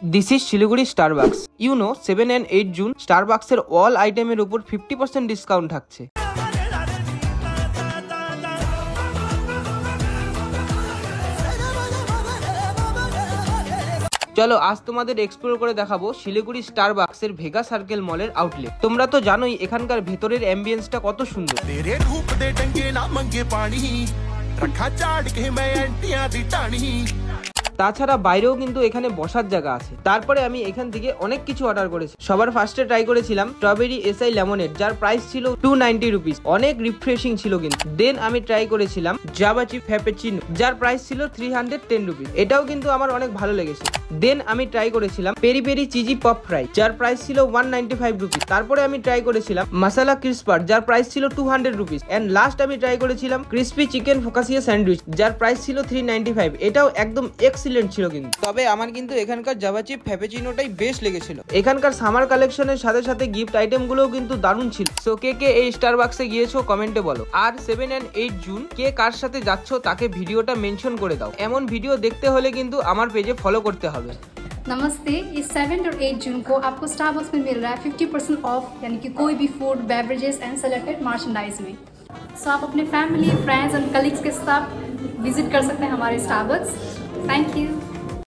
This is Siliguri Starbucks. 7 and 8 June স্টারবাকসের all আইটেমের উপর 50% ডিসকাউন্ট থাকছে। চলো আজ তোমাদের এক্সপ্লোর করে দেখাবো শিলিগুড়ি স্টারবাকসের ভেগা সার্কেল মলের আউটলেট। তোমরা তো জানোই এখানকার ভেতরের অ্যাম্বিয়েন্সটা কত সুন্দর। তাছাড়া বাইরেও কিন্তু এখানে বসার জায়গা আছে। তারপরে আমি এখান থেকে অনেক কিছু অর্ডার করেছি। সবার ফার্স্টে ট্রাই করেছিলাম স্ট্রবেরি এসআই লেমনেড, যার প্রাইস ছিল 290 রুপিস। অনেক রিফ্রেশিং ছিল কিন্তু। দেন আমি ট্রাই করেছিলাম জাভা চিপ ফ্যাপেচিনো, যার প্রাইস ছিল 310 রুপিস। এটাও কিন্তু আমার অনেক ভালো লেগেছে। দেন আমি ট্রাই করেছিলাম peri peri cheesy pop fry, যার প্রাইস ছিল 195 রুপিস। তারপরে আমি ট্রাই করেছিলাম মাসালা ক্রিস্পার, যার প্রাইস ছিল 200 রুপিস। এন্ড লাস্ট আমি ট্রাই করেছিলাম ক্রিসপি চিকেন ফোকাসিয়া স্যান্ডউইচ, যার প্রাইস ছিল 395। এটাও একদম এক্সিলেন্ট ছিল কিন্তু। তবে আমার কিন্তু এখানকার জাভা চিপ ফ্যাপেচিনোটাই বেস্ট লেগেছিল। এখানকার সামার কালেকশনের সাথে সাথে গিফট আইটেম গুলোও কিন্তু দারুণ ছিল। সো কে কে এই স্টারবাকসে গিয়েছো কমেন্টে বলো। আর 7 and 8 জুন কে কার সাথে যাচ্ছ তাকে ভিডিওটা মেনশন করে দাও। এমন ভিডিও দেখতে হলে কিন্তু আমার পেজে ফলো করতে হবে। नमस्ते। इस 7 और 8 जून को आपको स्टारबक्स में मिल रहा है 50% ऑफ, यानी कि कोई भी food, beverages and selected merchandise में। सो आप अपने फैमिली, फ्रेंड्स एंड कलीग्स के साथ विजिट कर सकते हैं हमारे स्टारबक्स। Thank you.